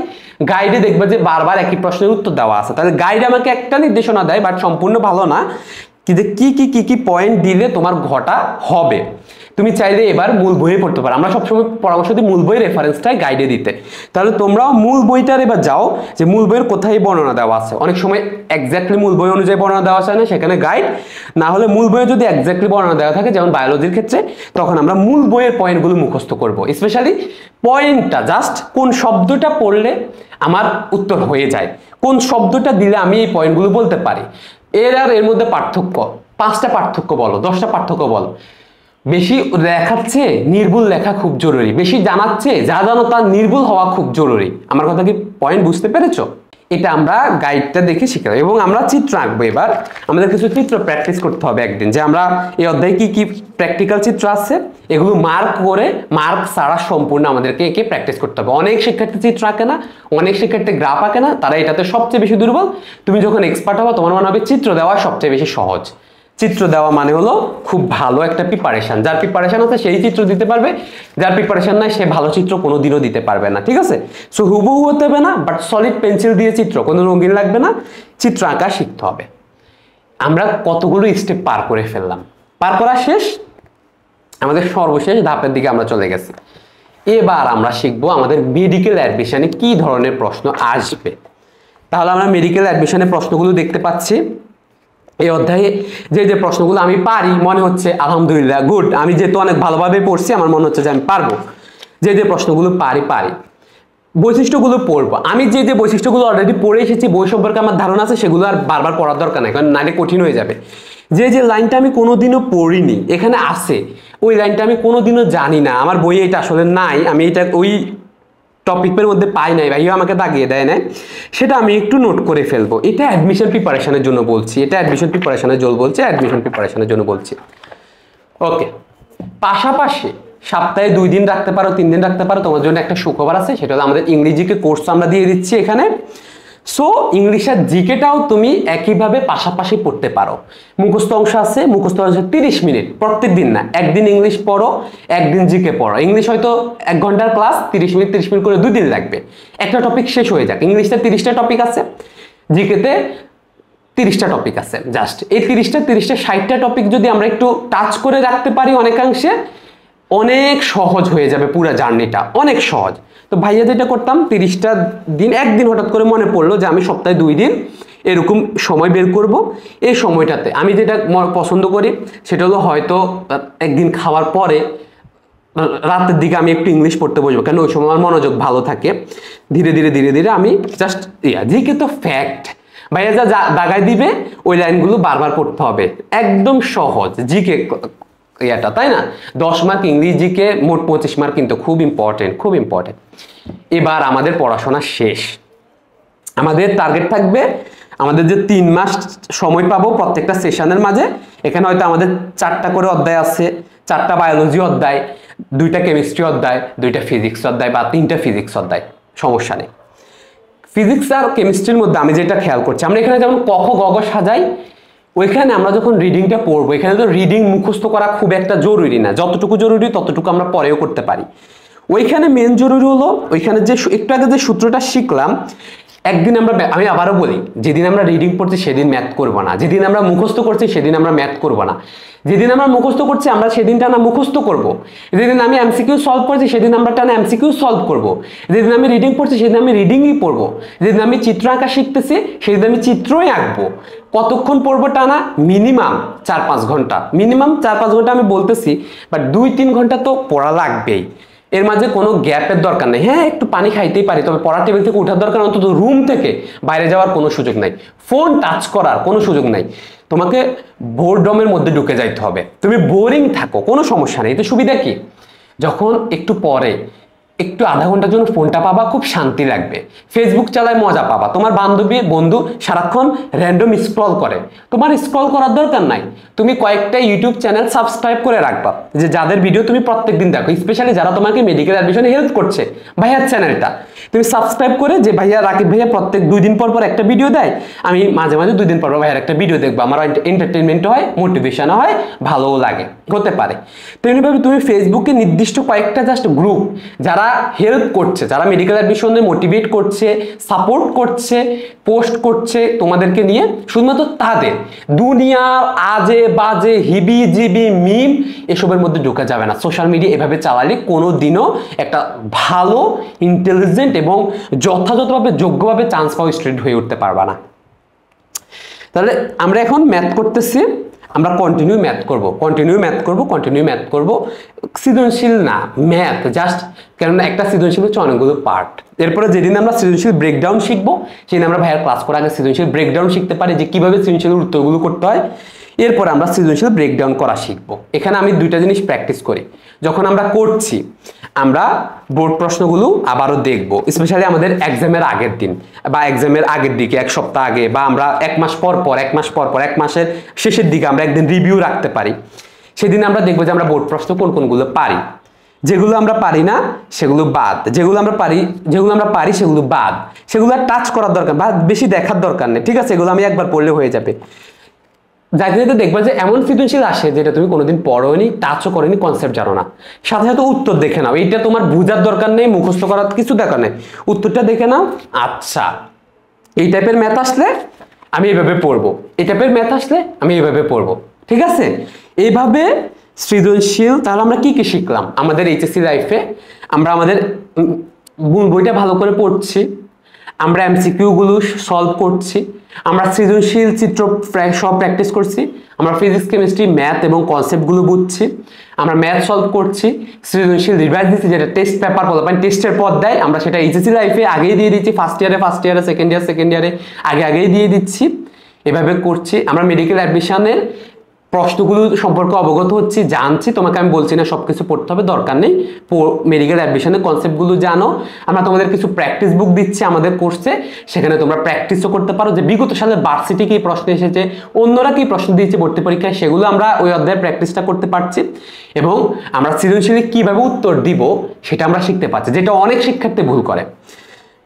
গাইডে দেখবে যে বারবার একই প্রশ্নের উত্তর দেওয়া আছে, তাহলে গাইড আমাকে একটা নির্দেশনা দেয়, বাট সম্পূর্ণ ভালো না, কি যে কি পয়েন্ট দিলে তোমার ঘটা হবে। তুমি চাইলে এবার মূল বইয়ে পড়তে পারো। আমরা সবসময় পরামর্শ দিই মূল বইয়ের রেফারেন্সটাই গাইডে দিতে। তাহলে তোমরাও মূল বইটার এবার যাও যে মূল বইয়ের কোথায় বর্ণনা দেওয়া আছে। অনেক সময় এক্স্যাক্টলি মূল বই অনুযায়ী বর্ণনা দেওয়া আছে না, সেখানে গাইড না হলে মূল বইয়ে যদি এক্স্যাক্টলি বর্ণনা দেওয়া থাকে, যেমন বায়োলজির ক্ষেত্রে, তখন আমরা মূল বইয়ের পয়েন্টগুলো মুখস্থ করব। স্পেশালি পয়েন্টটা জাস্ট কোন শব্দটা পড়লে আমার উত্তর হয়ে যায়, কোন শব্দটা দিলে আমি এই পয়েন্টগুলো বলতে পারি। এর আর এর মধ্যে পার্থক্য, 5টা পার্থক্য বলো, 10টা পার্থক্য বলো। বেশি লেখাচ্ছে নির্ভুল লেখা খুব জরুরি, বেশি জানাচ্ছে যা জানো তা নির্ভুল হওয়া খুব জরুরি। আমার কথা কি পয়েন্ট বুঝতে পেরেছো? এটা আমরা গাইডটা দেখে শিখলাম এবং আমরা চিত্র আঁকবো। এবার আমাদের কিছু চিত্র প্র্যাকটিস করতে হবে একদিন, যে আমরা এই অধ্যায়ে কি কি প্র্যাকটিক্যাল চিত্র আছে এগুলো মার্ক করে, মার্ক ছাড়া সম্পূর্ণ আমাদেরকে একে প্র্যাকটিস করতে হবে। অনেক শিক্ষার্থী চিত্র আঁকে না, অনেক শিক্ষার্থী গ্রাফ আঁকে না, তারা এটাতে সবচেয়ে বেশি দুর্বল। তুমি যখন এক্সপার্ট হবা তোমার মনে হবে চিত্র দেওয়া সবচেয়ে বেশি সহজ। চিত্র দেওয়া মানে হলো খুব ভালো একটা প্রিপারেশন। যার প্রিপারেশন আছে সেই চিত্র দিতে পারবে, যার প্রিপারেশন নাই সে ভালো চিত্র কোনোদিনও দিতে পারবে না, ঠিক আছে? সো হুবহু হতে হবে না, বাট সলিড পেন্সিল দিয়ে চিত্র, কোনো রঙিন লাগবে না, চিত্র আঁকা শিখতে হবে। আমরা কতগুলো স্টেপ পার করে ফেললাম, পার করা শেষ, আমাদের সর্বশেষ ধাপের দিকে আমরা চলে গেছি। এবার আমরা শিখবো আমাদের মেডিকেল অ্যাডমিশনে কি ধরনের প্রশ্ন আসবে। তাহলে আমরা মেডিকেল অ্যাডমিশনের প্রশ্নগুলো দেখতে পাচ্ছি। এই অধ্যায়ে যে যে প্রশ্নগুলো আমি পারি, মনে হচ্ছে আলহামদুলিল্লাহ গুড, আমি যেহেতু অনেক ভালোভাবে পড়ছি আমার মনে হচ্ছে যে আমি পারবো। যে যে প্রশ্নগুলো পারি বৈশিষ্ট্যগুলো পড়বো। আমি যে যে বৈশিষ্ট্যগুলো অলরেডি পড়ে এসেছি, বই সম্পর্কে আমার ধারণা আছে, সেগুলো আর বারবার পড়ার দরকার নাই, কারণ নাইলে কঠিন হয়ে যাবে। যে যে লাইনটা আমি কোনোদিনও পড়িনি এখানে আছে, ওই লাইনটা আমি কোনোদিনও জানি না, আমার বইয়ে এটা আসলে নাই, আমি এটা ওই টপিকের মধ্যে পাই নাই, ভাইও আমাকে দাগিয়ে দেয় না, সেটা আমি একটু নোট করে ফেলবো। এটা অ্যাডমিশন প্রিপারেশনের জন্য বলছি, এটা অ্যাডমিশন প্রিপারেশনের জন্য বলছি, অ্যাডমিশন প্রিপারেশনের জন্য বলছি। ওকে, পাশাপাশি সপ্তাহে 2 দিন রাখতে পারো, 3 দিন রাখতে পারো, তোমার জন্য একটা সুখবর আছে, সেটা হলো আমাদের ইংরেজিকে কোর্স আমরা দিয়ে দিচ্ছি এখানে। সো ইংলিশ আর জিকেটাও তুমি একইভাবে পাশাপাশি পড়তে পারো। মুখস্থ অংশ আছে, মুখস্থ অংশ 30 মিনিট, প্রত্যেক দিন না, একদিন ইংলিশ পড়ো, একদিন জিকে পড়ো। ইংলিশ হয়তো 1 ঘন্টার ক্লাস, 30 মিনিট করে 2 দিন লাগবে, একটা টপিক শেষ হয়ে যাক। ইংলিশটা 30টা টপিক আছে, জিকেতে 30টা টপিক আছে। জাস্ট এই 30টা 60টা টপিক যদি আমরা একটু টাচ করে রাখতে পারি অনেকাংশে, অনেক সহজ হয়ে যাবে পুরো জার্নিটা, অনেক সহজ। তো ভাইয়া যেটা করতাম, 30টা দিন, একদিন হঠাৎ করে মনে পড়লো যে আমি সপ্তাহে 2 দিন এরকম সময় বের করব। এই সময়টাতে আমি যেটা পছন্দ করি সেটা হলো হয়তো একদিন খাওয়ার পরে রাতের দিকে আমি একটু ইংলিশ পড়তে বসবো, কেন ওই সময় আমার মনোযোগ ভালো থাকে। ধীরে ধীরে আমি জাস্ট জিকে তো ফ্যাক্ট, ভাইয়া যা দাগায় দিবে ওই লাইনগুলো বারবার পড়তে হবে, একদম সহজ জিকে ইয়াটা, তাই না? 10 মার্ক ইংরেজিকে, মোট 25 মার্ক, কিন্তু খুব ইম্পর্টেন্ট, খুব ইম্পর্টেন্ট। এবার আমাদের পড়াশোনা শেষ। আমাদের টার্গেট থাকবে, আমাদের যে 3 মাস সময় পাবো প্রত্যেকটা সেশনের মাঝে, এখানে হয়তো আমাদের 4টা করে অধ্যায় আছে, 4টা বায়োলজি অধ্যায়, 2টা কেমিস্ট্রি অধ্যায়, 2টা ফিজিক্স অধ্যায় বা 3টা ফিজিক্স অধ্যায়, সমস্যা নেই। ফিজিক্স আর কেমিস্ট্রির মধ্যে আমি যেটা খেয়াল করছি, আমরা এখানে যেমন ক খ গ ঘ সাজাই, ওইখানে আমরা যখন রিডিংটা পড়বো, এখানে তো রিডিং মুখস্থ করা খুব একটা জরুরি না, যতটুকু জরুরি ততটুকু আমরা পরেও করতে পারি। ওইখানে মেন জরুরি হলো ওইখানে যে একটু আগে যে সূত্রটা শিখলাম, একদিন আমি আবারও বলি, যেদিন আমরা রিডিং পড়ছি সেদিন ম্যাথ করব না, যেদিন আমরা মুখস্থ করছি সেদিন আমরা ম্যাথ করব না, যেদিন আমরা মুখস্থ করছি আমরা সেদিন টানা মুখস্থ করব, যেদিন আমি এমসিকিউ সলভ করছি সেদিন আমরা টানা এমসিকিউ সলভ করব, যেদিন আমি রিডিং পড়ছি সেদিন আমি রিডিংই পড়বো, যেদিন আমি চিত্র আঁকা শিখতেছি সেদিন আমি চিত্রই আঁকবো। কতক্ষণ পড়বো টানা? মিনিমাম 4-5 ঘন্টা, মিনিমাম 4-5 ঘন্টা আমি বলতেছি, বাট 2-3 ঘন্টা তো পড়া লাগবেই। এর মাঝে কোনো গ্যাপের দরকার নেই। হ্যাঁ, একটু পানি খাইতেই পারি, তবে পড়ার টেবিল থেকে ওঠার দরকার, অন্তত রুম থেকে বাইরে যাওয়ার কোনো সুযোগ নাই, ফোন টাচ করার কোনো সুযোগ নাই। তোমাকে বোরডমের মধ্যে ঢুকে যাইতে হবে। তুমি বোরিং থাকো, কোনো সমস্যা নেই। এতে সুবিধা কি? যখন একটু পরে একটু আধা ঘন্টার জন্য ফোনটা পাবা, খুব শান্তি লাগবে। ফেসবুক চালায় মজা পাবা। তোমার বান্ধবী বন্ধু সারাক্ষণ র্যান্ডম স্ক্রল করে, তোমার স্ক্রল করার দরকার নাই। তুমি কয়েকটা ইউটিউব চ্যানেল সাবস্ক্রাইব করে রাখবা, যে যাদের ভিডিও তুমি প্রত্যেকদিন দেখো, স্পেশালি যারা তোমাকে মেডিকেল অ্যাডমিশনে হেল্প করছে। ভাইয়ার চ্যানেলটা তুমি সাবস্ক্রাইব করে, যে ভাইয়া রাকিব ভাইয়া প্রত্যেক 2 দিন পর পর একটা ভিডিও দেয়, আমি মাঝে মাঝে 2 দিন পর পর ভাইয়ার একটা ভিডিও দেখবো, আমার এন্টারটেনমেন্ট হয়, মোটিভেশন হয়, ভালোও লাগে, হতে পারে। তেমনিভাবে তুমি ফেসবুকে নির্দিষ্ট কয়েকটা জাস্ট গ্রুপ যারা হেল্প করছে, যারা মেডিকেল অ্যাডমিশনে মোটিভেট করছে, সাপোর্ট করছে, পোস্ট করছে তোমাদেরকে নিয়ে, শুধুমাত্র তাদের দুনিয়ার আজে বাজে হিবি জিবি মিম এসবের মধ্যে ঢোকা যাবে না। সোশ্যাল মিডিয়া এভাবে চালালে কোনো দিনও একটা ভালো ইন্টেলিজেন্ট এবং যথাযথভাবে যোগ্যভাবে চান্স পাওয়া স্টুডেন্ট হয়ে উঠতে পারবা না। তাহলে আমরা এখন ম্যাথ করতেছি, আমরা কন্টিনিউ ম্যাথ করব। সৃজনশীল না, ম্যাথ জাস্ট, কেননা একটা সৃজনশীল হচ্ছে অনেকগুলো পার্ট। এরপরে যেদিন আমরা সৃজনশীল ব্রেকডাউন শিখবো, সেদিন আমরা ভাইয়ার ক্লাস করার আগে সৃজনশীল ব্রেকডাউন শিখতে পারি, যে কিভাবে সৃজনশীল উত্তরগুলো করতে হয়। এরপর আমরা সৃজনশীল ব্রেকডাউন করা শিখবো। এখানে আমি 2টা জিনিস প্র্যাকটিস করি। যখন আমরা করছি, আমরা বোর্ড প্রশ্নগুলো আবারও দেখবো, স্পেশালি আমাদের এক্সামের আগের দিন বা এক্সামের আগের দিকে 1 সপ্তাহ আগে, বা আমরা 1 মাস পর পর 1 মাসের শেষের দিকে আমরা একদিন রিভিউ রাখতে পারি। সেদিন আমরা দেখবো যে আমরা বোর্ড প্রশ্ন কোনগুলো পারি, যেগুলো আমরা পারি না সেগুলো বাদ, যেগুলো আমরা পারি সেগুলো বাদ, সেগুলো আর টাচ করার দরকার বা বেশি দেখার দরকার নেই, ঠিক আছে? এগুলো আমি একবার পড়লে হয়ে যাবে। যাইতে যাইতে দেখবা যে এমন সৃজনশীল আসে যেটা তুমি কোনোদিন পড়োনি, টাচও করেনি, কনসেপ্ট জানো না, সাথে সাথে উত্তর দেখে নাও। এইটা তোমার বোঝার দরকার নেই, মুখস্থ করার কিছু দরকার নেই, উত্তরটা দেখে নাও। আচ্ছা, এই টাইপের ম্যাথ আসলে আমি এইভাবে পড়বো, এই টাইপের ম্যাথ আসলে আমি এইভাবে পড়বো, ঠিক আছে? এইভাবে সৃজনশীল। তাহলে আমরা কি কি শিখলাম আমাদের এইচএসসি লাইফে? আমরা আমাদের মূল বইটা ভালো করে পড়ছি, আমরা এমসিকিউ গুলো সলভ করছি, আমরা সৃজনশীল চিত্র প্রায় সব প্র্যাকটিস করছি, আমরা ফিজিক্স কেমিস্ট্রি ম্যাথ এবং কনসেপ্টগুলো বুঝছি, আমরা ম্যাথ সলভ করছি, সৃজনশীল রিভাইজ দিচ্ছি, যেটা টেস্ট পেপার বলা মানে টেস্টের পর দেয়, আমরা সেটা এইচএসসি লাইফে আগেই দিয়ে দিচ্ছি, ফার্স্ট ইয়ারে, সেকেন্ড ইয়ারে আগেই দিয়ে দিচ্ছি। এভাবে করছি। আমরা মেডিকেল অ্যাডমিশনের প্রশ্নগুলো সম্পর্কে অবগত হচ্ছি, জানছি। তোমাকে আমি বলছি না সবকিছু পড়তে হবে, দরকার নেই। মেডিকেল অ্যাডমিশনের কনসেপ্টগুলো জানো। আমরা তোমাদের কিছু প্র্যাকটিস বুক দিচ্ছি আমাদের কোর্সে, সেখানে তোমরা প্র্যাকটিসও করতে পারো, যে বিগত সালের ভার্সিটি কি প্রশ্ন এসেছে, অন্যরা কি প্রশ্ন দিয়েছে ভর্তি পরীক্ষায়, সেগুলো আমরা ওই অধ্যায়ের প্র্যাকটিসটা করতে পারছি। এবং আমরা সৃজনশীলে কিভাবে উত্তর দিব সেটা আমরা শিখতে পারছি, যেটা অনেক শিক্ষার্থী ভুল করে।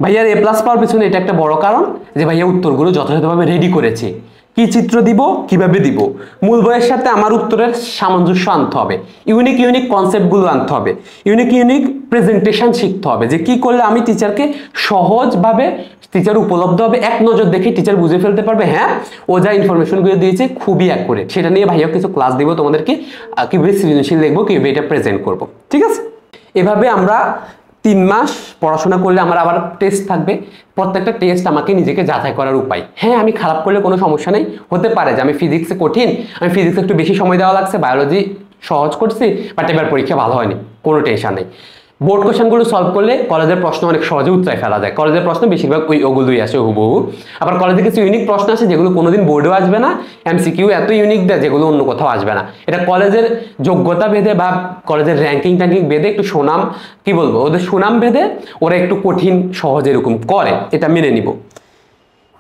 ভাইয়ার এ প্লাস পাওয়ার পিছনে এটা একটা বড় কারণ, যে ভাইয়া উত্তরগুলো যথাযথভাবে রেডি করেছি, কি চিত্র দিব, কিভাবে দিব, মূল বইয়ের সাথে আমার উত্তরের সামঞ্জস্য আনতে হবে, ইউনিক কনসেপ্টগুলো আনতে হবে, ইউনিক প্রেজেন্টেশন শিখতে হবে, যে কি করলে আমি টিচারকে সহজভাবে টিচার উপলব্ধ হবে, এক নজর দেখে টিচার বুঝে ফেলতে পারবে, হ্যাঁ ও যা ইনফরমেশনগুলো দিয়েছে খুবই অ্যাকুরেট। সেটা নিয়ে ভাইয়া কিছু ক্লাস দিব তোমাদেরকে, কিভাবে সৃজনশীল লিখবো, কিভাবে এটা প্রেজেন্ট করবো, ঠিক আছে? এভাবে আমরা 3 মাস পড়াশোনা করলে আমার আবার টেস্ট থাকবে। প্রত্যেকটা টেস্ট আমাকে নিজেকে যাচাই করার উপায়। হ্যাঁ, আমি খারাপ করলে কোনো সমস্যা নেই, হতে পারে যে আমি ফিজিক্সে কঠিন, আমি ফিজিক্সে একটু বেশি সময় দেওয়া লাগছে, বায়োলজি সহজ করছি, বাট এবার পরীক্ষা ভালো হয়নি, কোনো টেনশন নেই। বোর্ড কোয়েশনগুলো সলভ করলে কলেজের প্রশ্ন অনেক সহজে উত্তরায় ফেলা যায়। কলেজের প্রশ্ন বেশিরভাগ ওগুলোই আসে হুবহু। আবার কলেজে কিছু ইউনিক প্রশ্ন আসে যেগুলো কোনোদিন বোর্ডেও আসবে না, এমসিকিউ এত ইউনিক দেয় যেগুলো অন্য কোথাও আসবে না। এটা কলেজের যোগ্যতা ভেদে বা কলেজের র্যাঙ্কিং ভেদে একটু সুনাম, কি বলবো, ওদের সুনাম ভেদে ওরা একটু কঠিন সহজ এরকম করে, এটা মেনে নিব।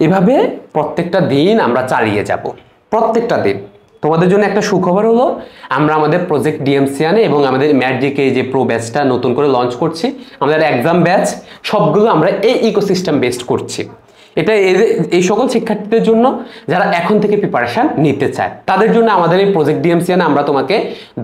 এভাবে প্রত্যেকটা দিন আমরা চালিয়ে যাব, প্রত্যেকটা দিন। তোমাদের জন্য একটা সুখবর হলো, আমরা আমাদের প্রজেক্ট ডিএমসিয়ানে এবং আমাদের ম্যাটজিকে যে প্রো ব্যাচটা নতুন করে লঞ্চ করছি, আমাদের এক্সাম ব্যাচ সবগুলো আমরা এই ইকোসিস্টেম বেসড করছি। এটা এই সকল শিক্ষার্থীদের জন্য যারা এখন থেকে প্রিপারেশন নিতে চায়, তাদের জন্য আমাদের এই প্রজেক্ট ডিএমসিয়ানে আমরা তোমাকে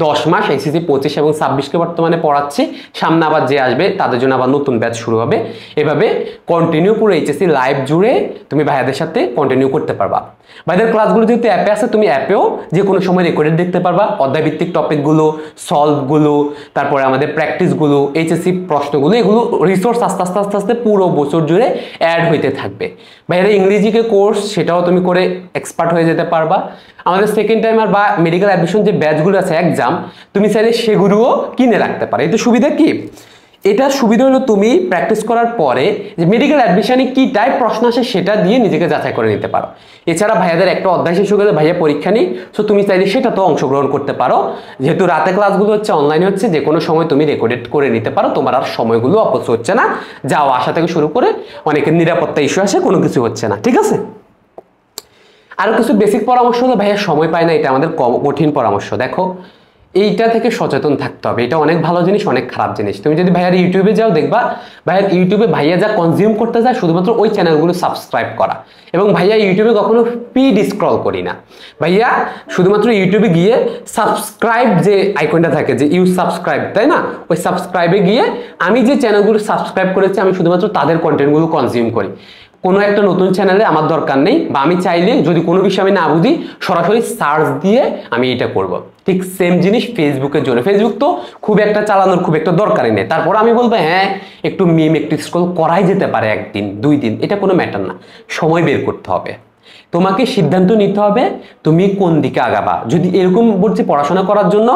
10 মাস এইচএসসি 25 এবং 26কে বর্তমানে পড়াচ্ছি। সামনে আবার যে আসবে তাদের জন্য আবার নতুন ব্যাচ শুরু হবে। এভাবে কন্টিনিউ পুরো এইচএসসি লাইভ জুড়ে তুমি ভাইয়াদের সাথে কন্টিনিউ করতে পারবা। ভাইদের ক্লাসগুলো যেহেতু অ্যাপে আছে, তুমি অ্যাপেও যে কোনো সময় রেকর্ডেড দেখতে পারবা। অধ্যায়ভিত্তিক টপিকগুলো, সলভগুলো, তারপরে আমাদের প্র্যাকটিসগুলো, এইচএসসি প্রশ্নগুলো, এগুলো রিসোর্স আস্তে আস্তে পুরো বছর জুড়ে অ্যাড হইতে থাকবে। ভাইয়েরা ইংরেজিকে কোর্স, সেটাও তুমি করে এক্সপার্ট হয়ে যেতে পারবা। আমাদের সেকেন্ড টাইমার বা মেডিকেল অ্যাডমিশন যে ব্যাচগুলো আছে এক্সাম, তুমি চাইলে সেগুলোও কিনে রাখতে পারো। এতে সুবিধা কি, এটা সুবিধা হলো তুমি প্র্যাকটিস করার পরে যে মেডিকেল অ্যাডমিশনে কি টাইপ প্রশ্ন আসে সেটা দিয়ে নিজেকে যাচাই করে নিতে পারো। এছাড়া ভাইয়াদের একটা অধ্যায় শেষ হয়ে গেলে ভাইয়া পরীক্ষা নেই, সো তুমি চাইলে সেটা তো অংশগ্রহণ করতে পারো। যেহেতু রাতে ক্লাসগুলো হচ্ছে অনলাইনে হচ্ছে, যে কোনো সময় তুমি রেকর্ডেড করে নিতে পারো, তোমার আর সময়গুলো অপচয় হচ্ছে না, যাওয়া আসা থেকে শুরু করে অনেকের নিরাপত্তা ইস্যু আসে, কোনো কিছু হচ্ছে না, ঠিক আছে। আরো কিছু বেসিক পরামর্শ হলো, ভাইয়া সময় পায় না, এটা আমাদের কঠিন পরামর্শ। দেখো এইটা থেকে সচেতন থাকতে হবে, এটা অনেক ভালো জিনিস, অনেক খারাপ জিনিস। তুমি যদি ভাইয়ার ইউটিউবে যাও দেখবা ভাইয়ার ইউটিউবে ভাইয়া যা কনজিউম করতে যায় শুধুমাত্র ওই চ্যানেলগুলো সাবস্ক্রাইব করা, এবং ভাইয়া ইউটিউবে কখনো ফিড স্ক্রল করি না। ভাইয়া শুধুমাত্র ইউটিউবে গিয়ে সাবস্ক্রাইব যে আইকনটা থাকে, যে ইউ সাবস্ক্রাইব, তাই না, ওই সাবস্ক্রাইবে গিয়ে আমি যে চ্যানেলগুলো সাবস্ক্রাইব করেছি আমি শুধুমাত্র তাদের কন্টেন্টগুলো কনজিউম করি। কোনো একটা নতুন চ্যানেলে আমার দরকার নেই, বা আমি চাইলে যদি কোনো বিষয় আমি না বুঝি সরাসরি সার্চ দিয়ে আমি এটা করব। ঠিক সেম জিনিস ফেসবুকের জন্য। ফেসবুক তো খুব একটা চালানোর খুব একটা দরকারই নেই, তারপর আমি বলবো হ্যাঁ একটু মিম একটু স্ক্রল করাই যেতে পারে, একদিন 2 দিন, এটা কোনো ম্যাটার না, সময় বের করতে হবে। তোমাকে সিদ্ধান্ত নিতে হবে তুমি কোন দিকে আগাবা। যদি এরকম বলছি পড়াশোনা করার জন্য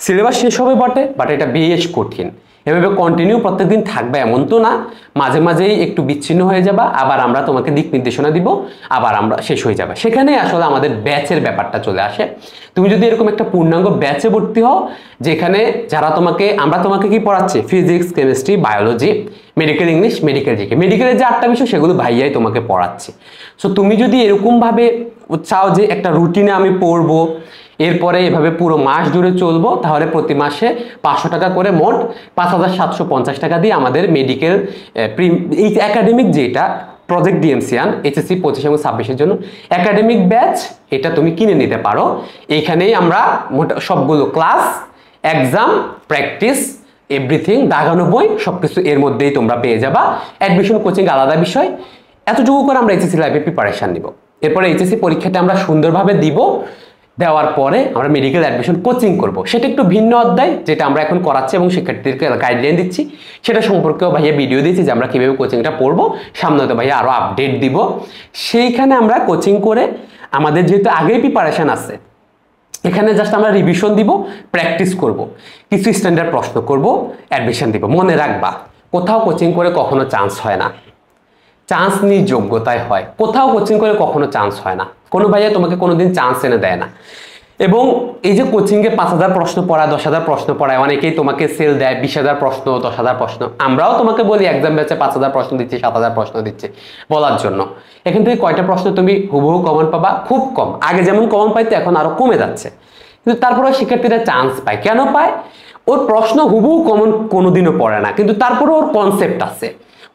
সিলেবাস শেষ হবে বটে, বাট এটা বেশ কঠিন। এভাবে কন্টিনিউ প্রত্যেকদিন থাকবে এমন তো না, মাঝে মাঝেই একটু বিচ্ছিন্ন হয়ে যাবা, আবার আমরা তোমাকে দিক নির্দেশনা দিব, আবার আমরা শেষ হয়ে যাবে। সেখানে আসলে আমাদের ব্যাচের ব্যাপারটা চলে আসে। তুমি যদি এরকম একটা পূর্ণাঙ্গ ব্যাচে ভর্তি হও, যেখানে যারা আমরা তোমাকে কি পড়াচ্ছি, physics, chemistry, biology, medical English, medical GK, মেডিকেলের যে 8টা বিষয় সেগুলো ভাইয়াই তোমাকে পড়াচ্ছে। সো তুমি যদি এরকমভাবে চাও যে একটা রুটিনে আমি পড়বো, এরপরে এভাবে পুরো মাস জুড়ে চলবো, তাহলে প্রতি মাসে 500 টাকা করে মোট 5750 টাকা দিয়ে আমাদের মেডিকেল এই একাডেমিক যেটা প্রজেক্ট ডিএমসিয়ান এইচএসসি 25 এবং 26-এর জন্য একাডেমিক ব্যাচ, এটা তুমি কিনে নিতে পারো। এইখানেই আমরা সবগুলো ক্লাস, এক্সাম, প্র্যাকটিস, এভরিথিং, দাগানো বই সবকিছু এর মধ্যেই তোমরা পেয়ে যাবা। অ্যাডমিশন কোচিং আলাদা বিষয়। এতটুকু করে আমরা এইচএসসি লাইফে প্রিপারেশন নিব। এরপরে এইচএসসি পরীক্ষাটা আমরা সুন্দরভাবে দিব, দেওয়ার পরে আমরা মেডিকেল অ্যাডমিশন কোচিং করব। সেটা একটু ভিন্ন অধ্যায়, যেটা আমরা এখন করাচ্ছি এবং শিক্ষার্থীদেরকে গাইডলাইন দিচ্ছি, সেটা সম্পর্কেও ভাইয়া ভিডিও দিয়েছি যে আমরা কীভাবে কোচিংটা পড়বো। সামনে তো ভাইয়া আরও আপডেট দিব। সেইখানে আমরা কোচিং করে আমাদের যেহেতু আগেই প্রিপারেশন আছে, এখানে জাস্ট আমরা রিভিশন দিব, প্র্যাকটিস করব, কিছু স্ট্যান্ডার্ড প্রশ্ন করব, অ্যাডমিশন দিব। মনে রাখবা কোথাও কোচিং করে কখনো চান্স হয় না, চান্স নিয়ে যোগ্যতায় হয়। কোথাও কোচিং করে কখনো চান্স হয় না, কোনো ভাইয়া তোমাকে কোনোদিন চান্স এনে দেয় না। এবং এই যে কোচিংয়ে 5000 প্রশ্ন পড়ায়, 10,000 প্রশ্ন পড়ায়, অনেকেই তোমাকে সেল দেয় 20,000 প্রশ্ন, 10,000 প্রশ্ন। আমরাও তোমাকে বলি এক্সাম ব্যাচে 5000 প্রশ্ন দিচ্ছি, 7000 প্রশ্ন দিচ্ছে বলার জন্য। এখান থেকে কয়টা প্রশ্ন তুমি হুবহু কমন পাবা? খুব কম। আগে যেমন কমন পাইতো এখন আরো কমে যাচ্ছে, কিন্তু তারপরেও শিক্ষার্থীরা চান্স পায়। কেন পায়? ওর প্রশ্ন হুবহু কমন কোনোদিনও পড়ে না, কিন্তু তারপরে ওর কনসেপ্ট আছে।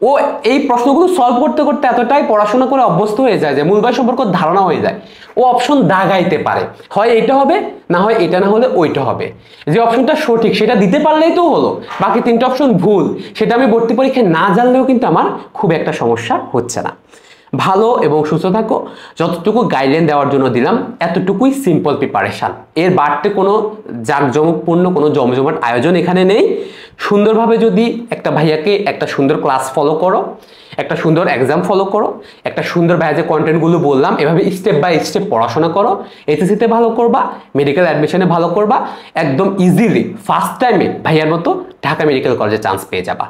ও এই প্রশ্নগুলো সলভ করতে করতে এতটাই পড়াশোনা করে অভ্যস্ত হয়ে যায় যে মূলবাই সম্পর্ক ধারণা হয়ে যায়। ও অপশন দাগাইতে পারে, হয় এটা হবে, না হয় এটা, না হলে ওইটা হবে। যে অপশনটা সঠিক সেটা দিতে পারলেই তো হলো, বাকি 3টা অপশন ভুল, সেটা আমি ভর্তি পরীক্ষায় না জানলেও কিন্তু আমার খুব একটা সমস্যা হচ্ছে না। ভালো এবং সুস্থ থাকো। যতটুকু গাইডলাইন দেওয়ার জন্য দিলাম এতটুকুই সিম্পল প্রিপারেশান। এর বাড়তে কোনো জাঁকজমকপূর্ণ কোনো জমজমাট আয়োজন এখানে নেই। সুন্দরভাবে যদি একটা ভাইয়াকে একটা সুন্দর ক্লাস ফলো করো, একটা সুন্দর এক্সাম ফলো করো, একটা সুন্দর ভাইয়া যে কন্টেন্টগুলো বললাম এভাবে স্টেপ বাই স্টেপ পড়াশোনা করো, এইচএসসিতে ভালো করবা, মেডিকেল অ্যাডমিশনে ভালো করবা, একদম ইজিলি ফার্স্ট টাইমে ভাইয়ার মতো ঢাকা মেডিকেল কলেজে চান্স পেয়ে যাবা।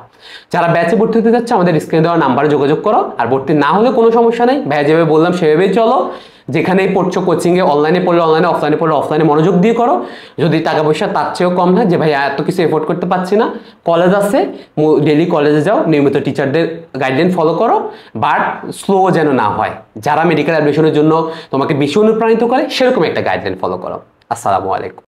যারা ব্যাচে ভর্তি হতে যাচ্ছে আমাদের স্ক্রিনে দেওয়া নাম্বারে যোগাযোগ করো। আর ভর্তি না হলে কোনো সমস্যা নেই, ভাইয়া যেভাবে বললাম সেভাবেই চলো। যেখানেই পড়ছো কোচিংয়ে, অনলাইনে পড়লে অনলাইনে, অফলাইনে পড়লে অফলাইনে মনোযোগ দিয়ে করো। যদি টাকা পয়সা তার চেয়েও কম হয় যে ভাই এত কিছু এফোর্ড করতে পারছি না, কলেজ আছে, ডেলি কলেজে যাও, নিয়মিত টিচারদের গাইডলাইন ফলো করো, বাট স্লো যেন না হয়। যারা মেডিকেল অ্যাডমিশনের জন্য তোমাকে বেশি অনুপ্রাণিত করে সেরকম একটা গাইডলাইন ফলো করো। আসসালামু আলাইকুম।